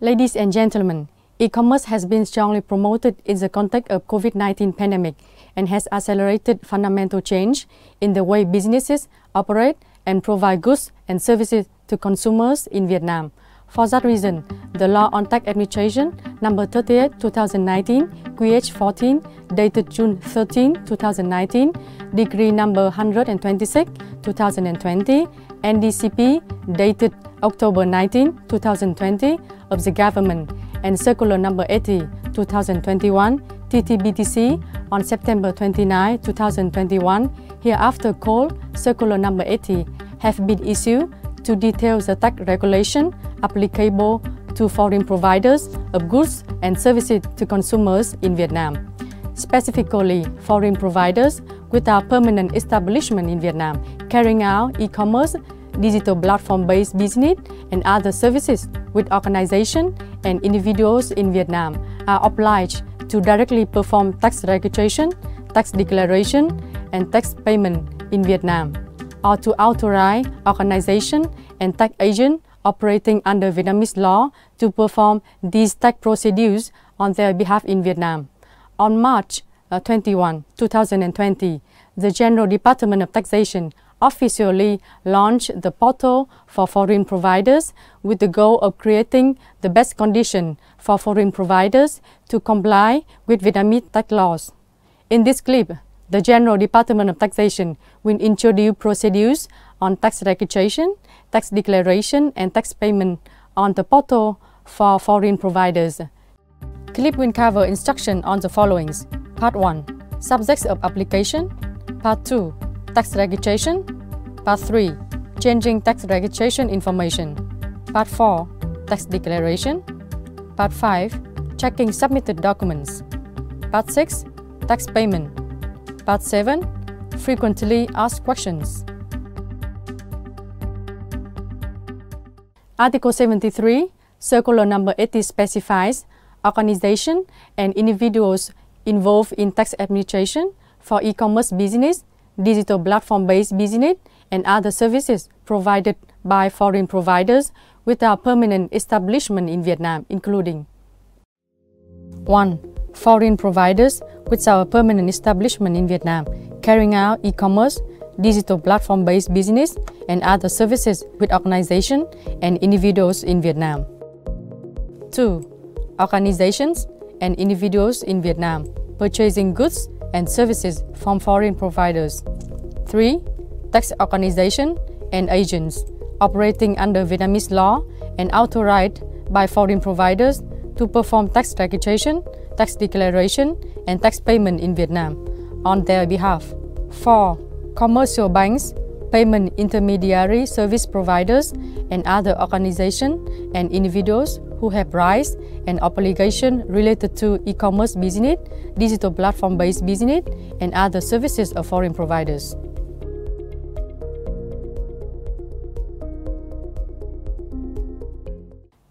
Ladies and gentlemen, e-commerce has been strongly promoted in the context of COVID-19 pandemic and has accelerated fundamental change in the way businesses operate and provide goods and services to consumers in Vietnam. For that reason, the Law on Tax Administration number 38, 2019, QH14, dated June 13, 2019, Decree number 126, 2020, NDCP, dated October 19, 2020, of the government, and Circular number 80, 2021, TT-BTC on September 29, 2021, hereafter called Circular number 80, have been issued to detail the tax regulation applicable to foreign providers of goods and services to consumers in Vietnam. Specifically, foreign providers without permanent establishment in Vietnam carrying out e-commerce, digital platform-based business, and other services with organizations and individuals in Vietnam are obliged to directly perform tax registration, tax declaration, and tax payment in Vietnam, or to authorize organizations and tax agents operating under Vietnamese law to perform these tax procedures on their behalf in Vietnam. On March 21, 2020, the General Department of Taxation officially launched the portal for foreign providers with the goal of creating the best condition for foreign providers to comply with Vietnamese tax laws. In this clip, the General Department of Taxation will introduce procedures on tax registration, tax declaration, and tax payment on the portal for foreign providers. Clip will cover instruction on the following. Part 1. Subjects of application. Part 2. Tax registration. Part 3. Changing tax registration information. Part 4. Tax declaration. Part 5. Checking submitted documents. Part 6. Tax payment. Part 7. Frequently asked questions. Article 73, Circular number 80 specifies organizations and individuals involved in tax administration for e-commerce business, digital platform-based business, and other services provided by foreign providers without permanent establishment in Vietnam, including 1. Foreign providers without permanent establishment in Vietnam, carrying out e-commerce, digital platform-based business, and other services with organizations and individuals in Vietnam. 2. Organizations and individuals in Vietnam purchasing goods and services from foreign providers. 3. Tax organizations and agents operating under Vietnamese law and authorized by foreign providers to perform tax registration, tax declaration, and tax payment in Vietnam on their behalf. 4. Commercial banks, payment intermediary service providers, and other organizations and individuals who have rights and obligations related to e-commerce business, digital platform-based business, and other services of foreign providers.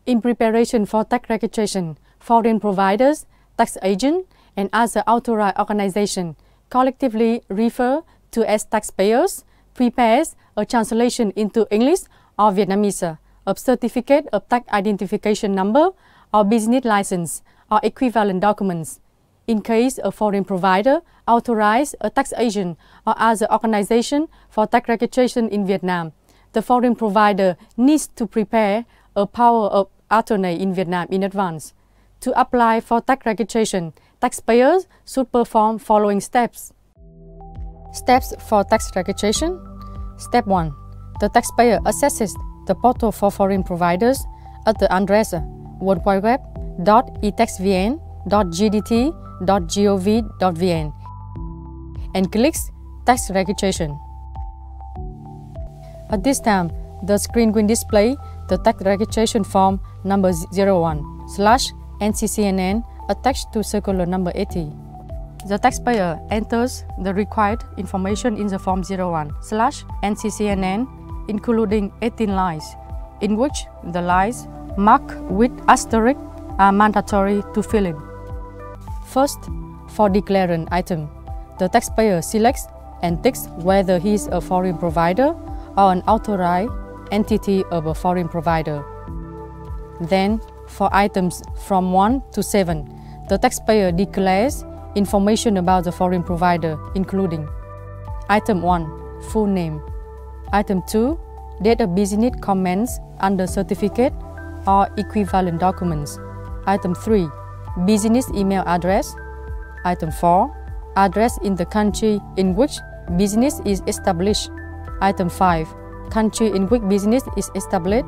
In preparation for tax registration, foreign providers, tax agents, and other authorized organizations collectively refer to as taxpayers prepares a translation into English or Vietnamese of certificate of tax identification number or business license or equivalent documents. In case a foreign provider authorizes a tax agent or other organization for tax registration in Vietnam, the foreign provider needs to prepare a power of attorney in Vietnam in advance. To apply for tax registration, taxpayers should perform following steps. Steps for tax registration. Step 1. The taxpayer accesses the portal for foreign providers at the address worldwideweb.etaxvn.gdt.gov.vn and clicks Tax Registration. At this time, the screen will display the tax registration form number 01/NCCNN attached to Circular number 80. The taxpayer enters the required information in the form 01/NCCNN, including 18 lines, in which the lines marked with asterisk are mandatory to fill in. First, for declarant item, the taxpayer selects and ticks whether he is a foreign provider or an authorized entity of a foreign provider. Then, For items from 1 to 7, the taxpayer declares information about the foreign provider, including Item 1. Full name. Item 2. Date of business commenced under certificate or equivalent documents. Item 3. Business email address. Item 4. Address in the country in which business is established. Item 5. Country in which business is established.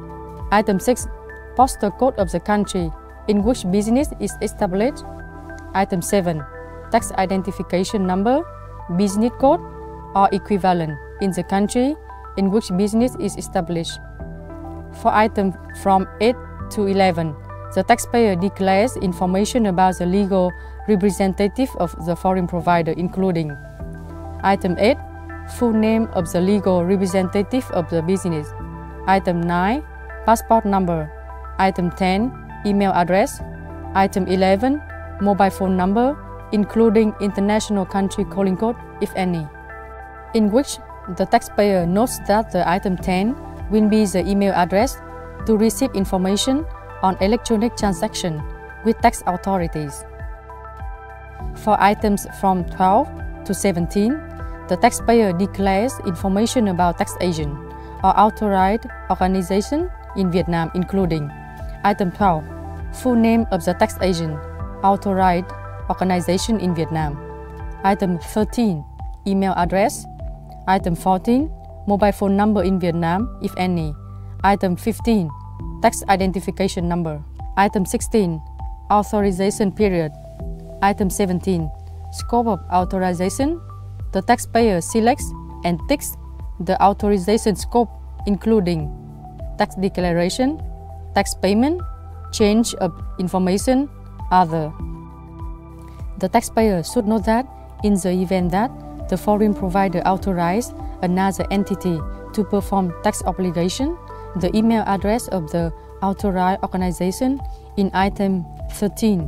Item 6. Postal code of the country in which business is established. Item 7. Tax identification number, business code, or equivalent in the country in which business is established. For items from 8 to 11, the taxpayer declares information about the legal representative of the foreign provider, including Item 8. Full name of the legal representative of the business. Item 9. Passport number. Item 10. Email address. Item 11. Mobile phone number, including international country calling code, if any. In which the taxpayer notes that the item 10 will be the email address to receive information on electronic transaction with tax authorities. For items from 12 to 17, the taxpayer declares information about tax agent or authorized organization in Vietnam, including Item 12. Full name of the tax agent, authorized organization in Vietnam. Item 13. Email address. Item 14. Mobile phone number in Vietnam, if any. Item 15. Tax identification number. Item 16. Authorization period. Item 17. Scope of authorization. The taxpayer selects and ticks the authorization scope, including tax declaration, tax payment, change of information, other. The taxpayer should note that in the event that the foreign provider authorizes another entity to perform tax obligation, the email address of the authorized organization in Item 13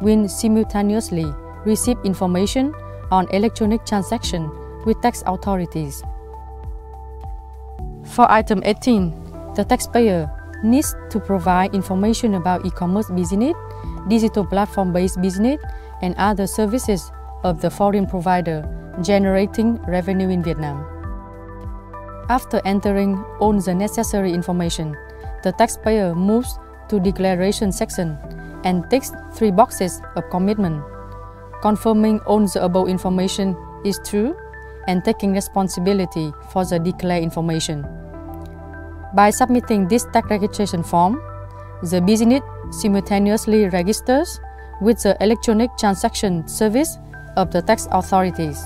will simultaneously receive information on electronic transaction with tax authorities. For Item 18, the taxpayer needs to provide information about e-commerce business, digital platform-based business, and other services of the foreign provider generating revenue in Vietnam. After entering all the necessary information, the taxpayer moves to Declaration section and ticks 3 boxes of commitment, confirming all the above information is true and taking responsibility for the declared information. By submitting this tax registration form, the business simultaneously registers with the electronic transaction service of the tax authorities.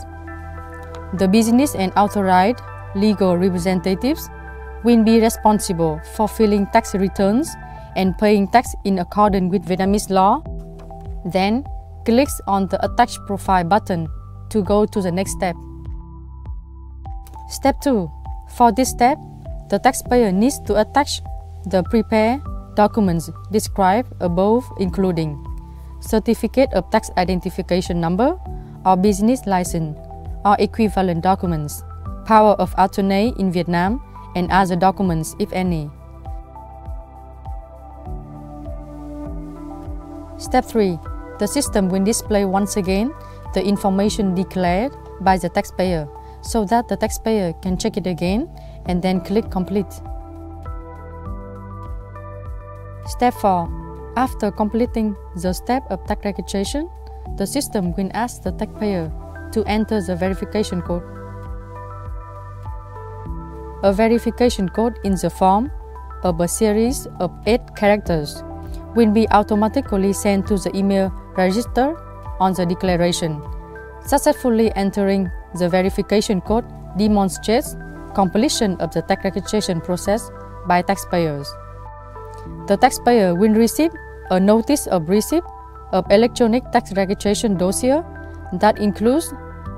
The business and authorized legal representatives will be responsible for filing tax returns and paying tax in accordance with Vietnamese law. Then, clicks on the Attach Profile button to go to the next step. Step 2. For this step, the taxpayer needs to attach the prepared documents described above, including Certificate of Tax Identification Number or Business License or equivalent documents, Power of Attorney in Vietnam, and other documents, if any. Step 3. The system will display once again the information declared by the taxpayer so that the taxpayer can check it again and then click Complete. Step 4. After completing the step of tax registration, the system will ask the taxpayer to enter the verification code. A verification code in the form of a series of 8 characters will be automatically sent to the email register on the declaration. Successfully entering the verification code demonstrates completion of the tax registration process by taxpayers. The taxpayer will receive a notice of receipt of electronic tax registration dossier that includes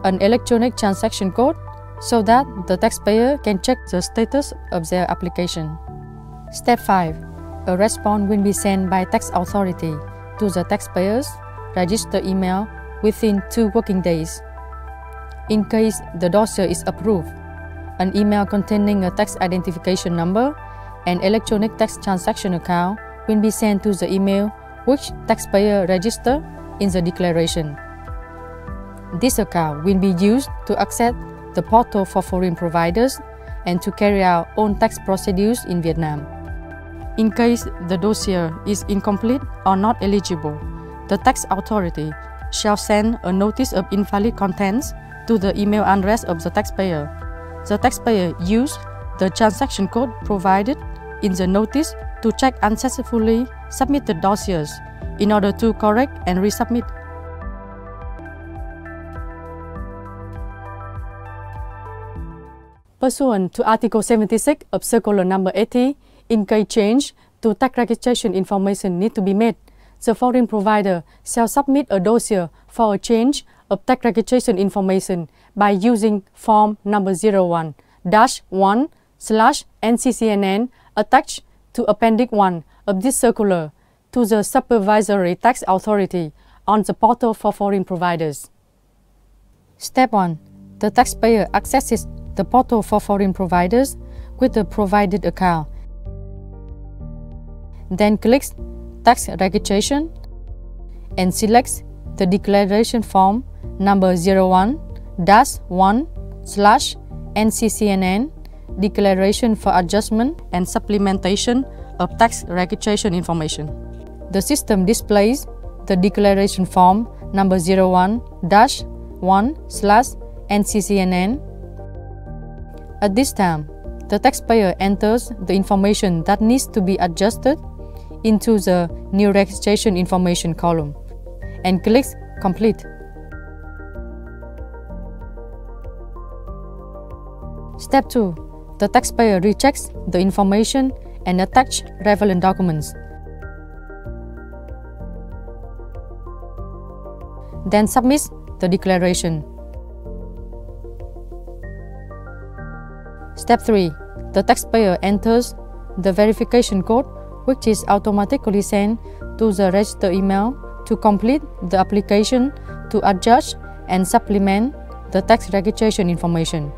an electronic transaction code so that the taxpayer can check the status of their application. Step 5. A response will be sent by tax authority to the taxpayer's registered email within 2 working days. In case the dossier is approved, an email containing a tax identification number and electronic tax transaction account will be sent to the email which taxpayer registered in the declaration. This account will be used to access the portal for foreign providers and to carry out own tax procedures in Vietnam. In case the dossier is incomplete or not eligible, the tax authority shall send a notice of invalid contents to the email address of the taxpayer. The taxpayer use the transaction code provided in the notice to check unsuccessfully submitted dossiers in order to correct and resubmit. Pursuant to Article 76 of Circular Number 80, in case change to tax registration information need to be made, the foreign provider shall submit a dossier for a change of tax registration information by using Form number 01-1/NCCNN attached to Appendix 1 of this circular to the Supervisory Tax Authority on the portal for foreign providers. Step 1. The taxpayer accesses the portal for foreign providers with the provided account. Then clicks Tax Registration and selects the declaration form number 01-1/NCCNN Declaration for Adjustment and Supplementation of Tax Registration Information. The system displays the declaration form number 01-1/NCCNN. At this time, the taxpayer enters the information that needs to be adjusted into the new registration information column and clicks Complete. Step 2. The taxpayer rechecks the information and attach relevant documents. Then submits the declaration. Step 3. The taxpayer enters the verification code, which is automatically sent to the registered email to complete the application to adjust and supplement the tax registration information.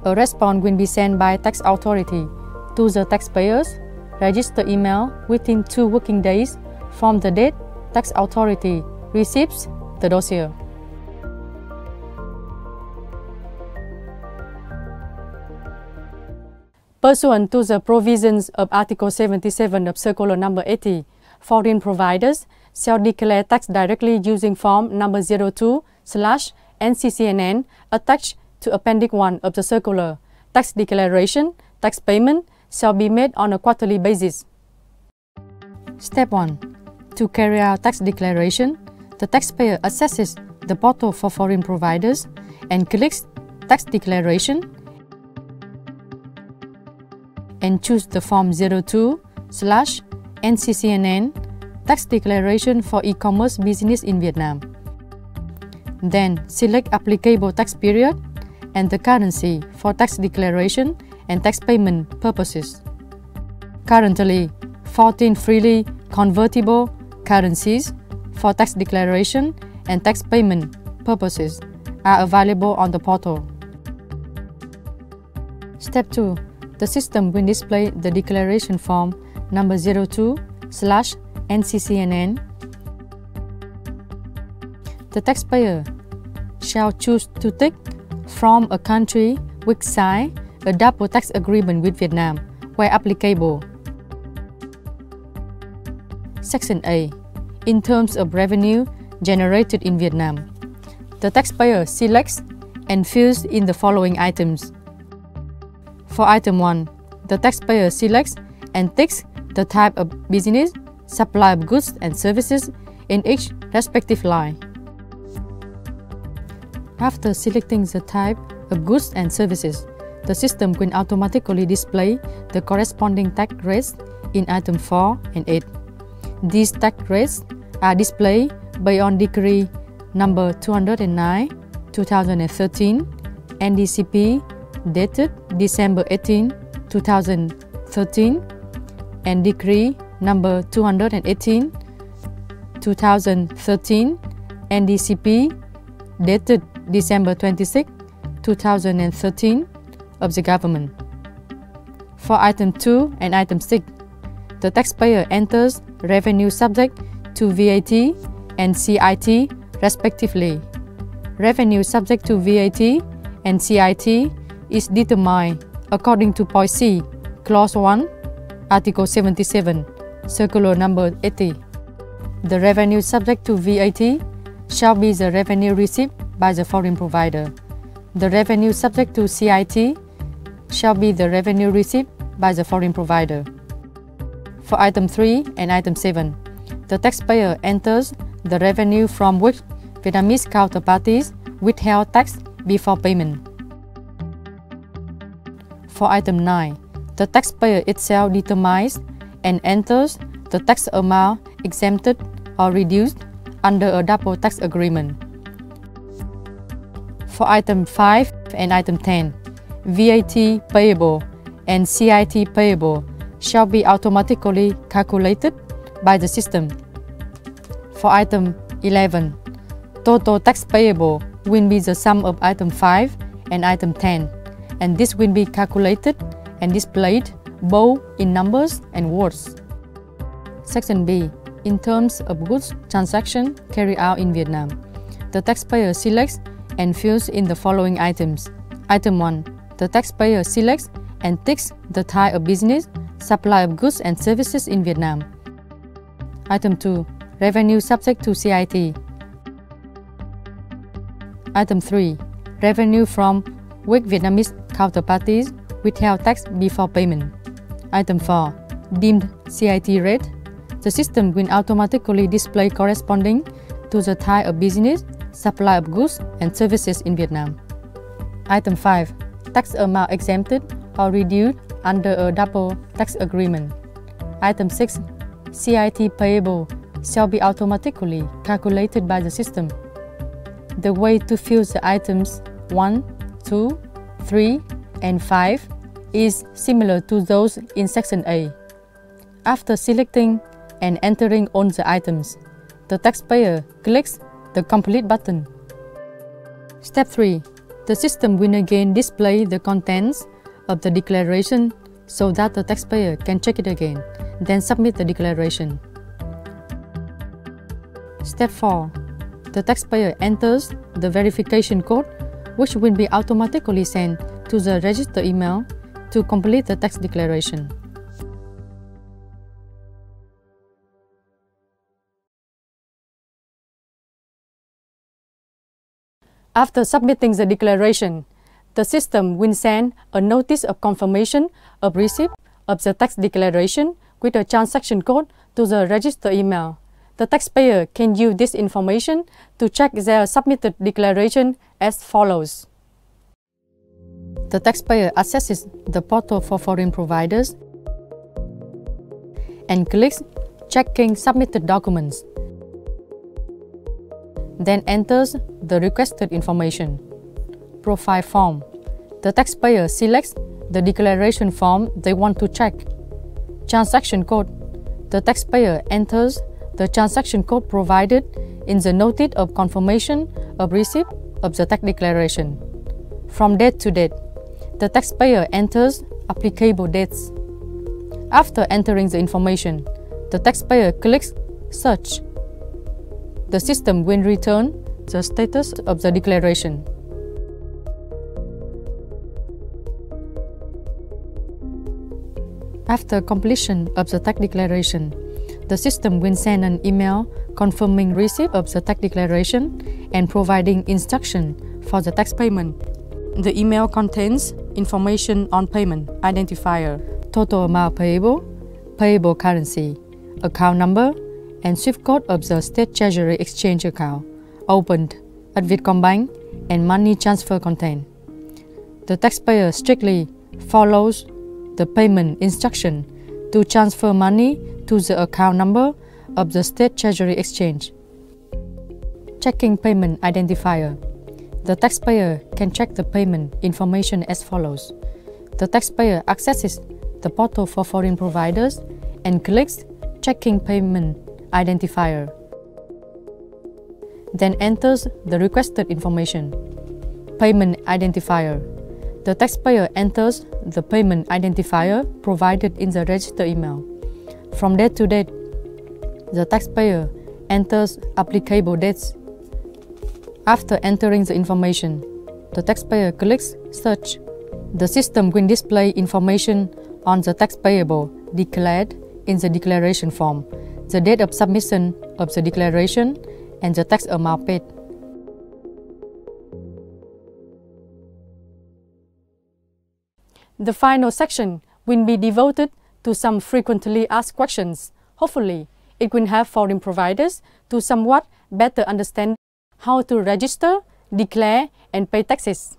A response will be sent by tax authority to the taxpayer's registered email within 2 working days from the date tax authority receives the dossier. Pursuant to the provisions of Article 77 of Circular Number 80, foreign providers shall declare tax directly using Form number 02/NCCNN attached to Appendix 1 of the circular. Tax declaration, tax payment shall be made on a quarterly basis. Step 1. To carry out tax declaration, the taxpayer accesses the portal for foreign providers and clicks Tax Declaration and choose the Form 02/NCCNN Tax Declaration for E-commerce business in Vietnam. Then select applicable tax period and the currency for tax declaration and tax payment purposes. Currently, 14 freely convertible currencies for tax declaration and tax payment purposes are available on the portal. Step 2. The system will display the declaration form number 02/NCCNN. The taxpayer shall choose to take from a country which sign a double tax agreement with Vietnam, where applicable. Section A. In terms of revenue generated in Vietnam, the taxpayer selects and fills in the following items. For item 1, the taxpayer selects and ticks the type of business, supply of goods and services in each respective line. After selecting the type of goods and services, the system will automatically display the corresponding tax rates in item 4 and 8. These tax rates are displayed based on Decree number 209/2013 NDCP dated December 18, 2013 and Decree number 218/2013 NDCP dated December 26, 2013 of the government. For item 2 and item 6, the taxpayer enters revenue subject to VAT and CIT respectively. Revenue subject to VAT and CIT is determined according to point C, Clause 1, Article 77, Circular Number 80. The revenue subject to VAT shall be the revenue received by the foreign provider. The revenue subject to CIT shall be the revenue received by the foreign provider. For item 3 and item 7, the taxpayer enters the revenue from which Vietnamese counterparties withheld tax before payment. For item 9, the taxpayer itself determines and enters the tax amount exempted or reduced under a double tax agreement. For item 5 and item 10, VAT payable and CIT payable shall be automatically calculated by the system. For item 11, total tax payable will be the sum of item 5 and item 10, and this will be calculated and displayed both in numbers and words. Section B. In terms of goods transaction carried out in Vietnam, the taxpayer selects and fills in the following items. Item 1. The taxpayer selects and ticks the type of business, supply of goods and services in Vietnam. Item 2. Revenue subject to CIT. Item 3. Revenue from which Vietnamese counterparties withheld tax before payment. Item 4. Deemed CIT rate. The system will automatically display corresponding to the type of business, supply of goods and services in Vietnam. Item 5. Tax amount exempted or reduced under a double tax agreement. Item 6. CIT payable shall be automatically calculated by the system. The way to fill the items 1, 2, 3, and 5 is similar to those in Section A. After selecting and entering all the items, the taxpayer clicks the Complete button. Step 3. The system will again display the contents of the declaration so that the taxpayer can check it again, then submit the declaration. Step 4. The taxpayer enters the verification code, which will be automatically sent to the registered email to complete the tax declaration. After submitting the declaration, the system will send a notice of confirmation of receipt of the tax declaration with a transaction code to the registered email. The taxpayer can use this information to check their submitted declaration as follows. The taxpayer accesses the portal for foreign providers and clicks Checking Submitted Documents. Then enters the requested information. Profile form. The taxpayer selects the declaration form they want to check. Transaction code. The taxpayer enters the transaction code provided in the notice of confirmation of receipt of the tax declaration. From date to date, the taxpayer enters applicable dates. After entering the information, the taxpayer clicks Search. The system will return the status of the declaration. After completion of the tax declaration, the system will send an email confirming receipt of the tax declaration and providing instruction for the tax payment. The email contains information on payment identifier, total amount payable, payable currency, account number, and SWIFT code of the State Treasury Exchange account opened at Vietcombank and money transfer content. The taxpayer strictly follows the payment instruction to transfer money to the account number of the State Treasury Exchange. Checking payment identifier. The taxpayer can check the payment information as follows. The taxpayer accesses the portal for foreign providers and clicks Checking Payment Identifier. Then enters the requested information. Payment Identifier. The taxpayer enters the payment identifier provided in the registered email. From date to date, the taxpayer enters applicable dates. After entering the information, the taxpayer clicks Search. The system will display information on the tax payable declared in the declaration form, the date of submission of the declaration, and the tax amount paid. The final section will be devoted to some frequently asked questions. Hopefully, it will help foreign providers to somewhat better understand how to register, declare, and pay taxes.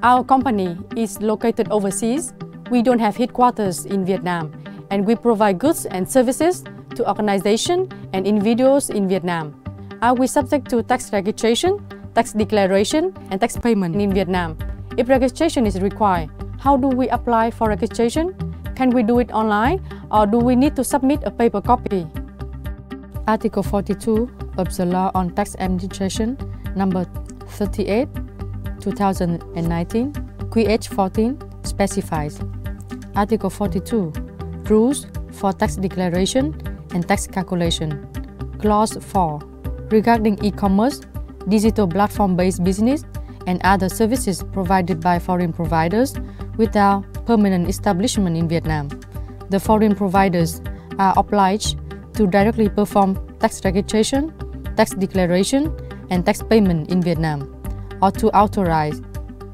Our company is located overseas. We don't have headquarters in Vietnam, and we provide goods and services to organizations and individuals in Vietnam. Are we subject to tax registration, tax declaration, and tax payment in Vietnam? If registration is required, how do we apply for registration? Can we do it online, or do we need to submit a paper copy? Article 42 of the Law on Tax Administration, number 38, 2019, QH 14 specifies. Article 42, Rules for tax declaration and tax calculation. Clause 4, regarding e-commerce, digital platform-based business, and other services provided by foreign providers without permanent establishment in Vietnam. The foreign providers are obliged to directly perform tax registration, tax declaration, and tax payment in Vietnam, or to authorize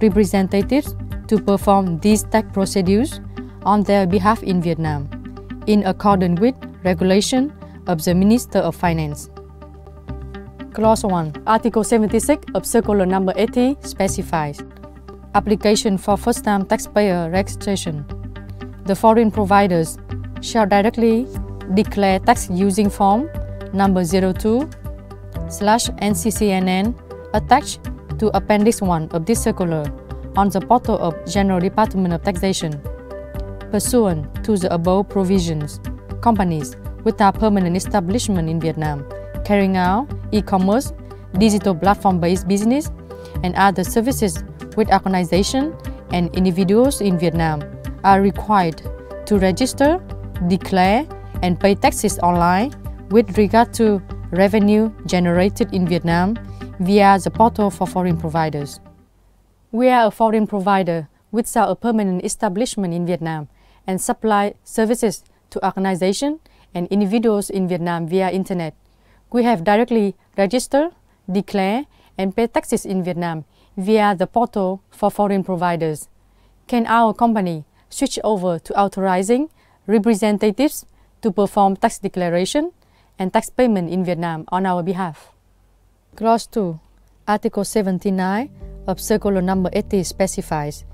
representatives to perform these tax procedures on their behalf in Vietnam, in accordance with regulation of the Minister of Finance. Clause 1. Article 76 of Circular number 80 specifies application for first-time taxpayer registration. The foreign providers shall directly declare tax using form number 02/NCCNN attached to Appendix 1 of this circular on the portal of General Department of Taxation. Pursuant to the above provisions, companies without permanent establishment in Vietnam carrying out e-commerce, digital platform-based business, and other services with organizations and individuals in Vietnam are required to register, declare, and pay taxes online with regard to revenue generated in Vietnam via the portal for foreign providers. We are a foreign provider without a permanent establishment in Vietnam and supply services to organizations and individuals in Vietnam via Internet. We have directly registered, declared, and paid taxes in Vietnam via the portal for foreign providers. Can our company switch over to authorizing representatives to perform tax declaration and tax payment in Vietnam on our behalf? Clause 2. Article 79 of Circular number 80 specifies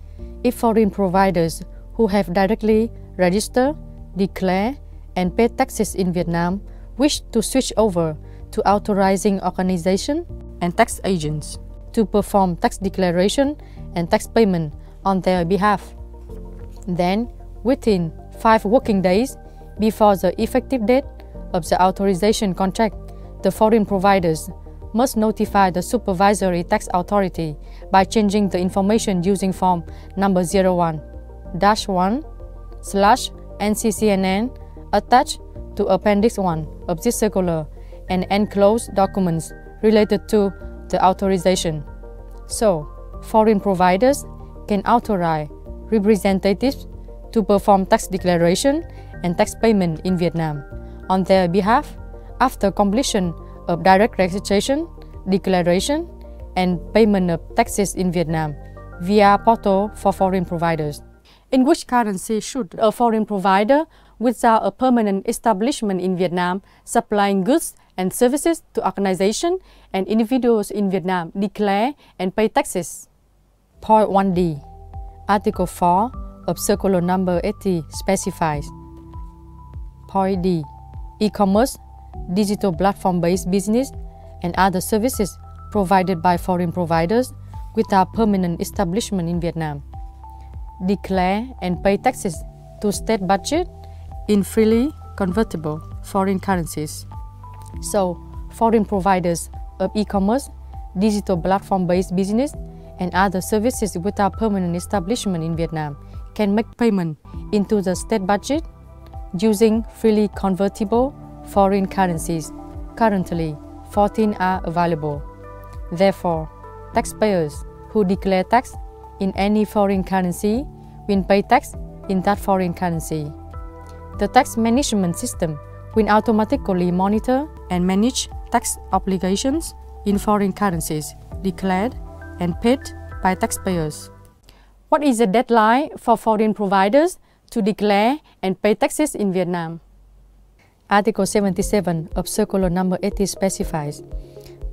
if foreign providers who have directly registered, declared, and paid taxes in Vietnam wish to switch over to authorizing organizations and tax agents to perform tax declaration and tax payment on their behalf, then within 5 working days before the effective date of the authorization contract, the foreign providers must notify the supervisory tax authority by changing the information using form number 01-1/NCCNN attached to Appendix 1 of this circular and enclosed documents related to the authorization. So, foreign providers can authorize representatives to perform tax declaration and tax payment in Vietnam on their behalf after completion of direct registration, declaration, and payment of taxes in Vietnam via portal for foreign providers. In which currency should a foreign provider without a permanent establishment in Vietnam supplying goods and services to organizations and individuals in Vietnam declare and pay taxes? Point 1D. Article 4 of Circular number 80 specifies. Point D. E-commerce, digital platform-based business, and other services provided by foreign providers without permanent establishment in Vietnam declare and pay taxes to state budget in freely convertible foreign currencies. So, foreign providers of e-commerce, digital platform-based business, and other services without permanent establishment in Vietnam can make payment into the state budget using freely convertible foreign currencies. Currently, 14 are available. Therefore, taxpayers who declare tax in any foreign currency will pay tax in that foreign currency. The tax management system will automatically monitor and manage tax obligations in foreign currencies declared and paid by taxpayers. What is the deadline for foreign providers to declare and pay taxes in Vietnam? Article 77 of Circular Number 80 specifies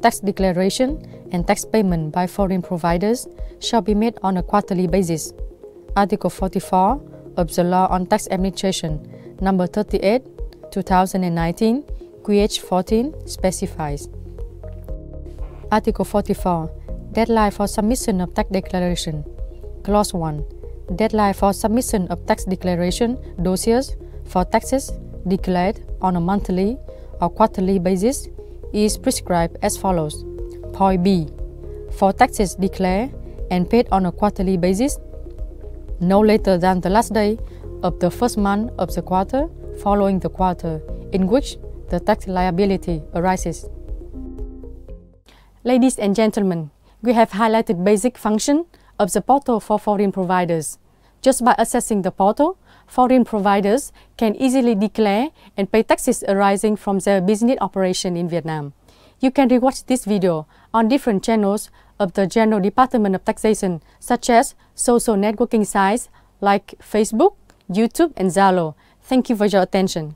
tax declaration and tax payment by foreign providers shall be made on a quarterly basis. Article 44 of the Law on Tax Administration, Number 38, 2019, QH 14 specifies. Article 44. Deadline for submission of tax declaration. Clause 1. Deadline for submission of tax declaration dossiers for taxes declared on a monthly or quarterly basis is prescribed as follows. Point B. For taxes declared and paid on a quarterly basis, no later than the last day of the first month of the quarter following the quarter in which the tax liability arises. Ladies and gentlemen, we have highlighted basic function of the portal for foreign providers. Just by accessing the portal, foreign providers can easily declare and pay taxes arising from their business operation in Vietnam. You can rewatch this video on different channels of the General Department of Taxation, such as social networking sites like Facebook, YouTube, and Zalo. Thank you for your attention.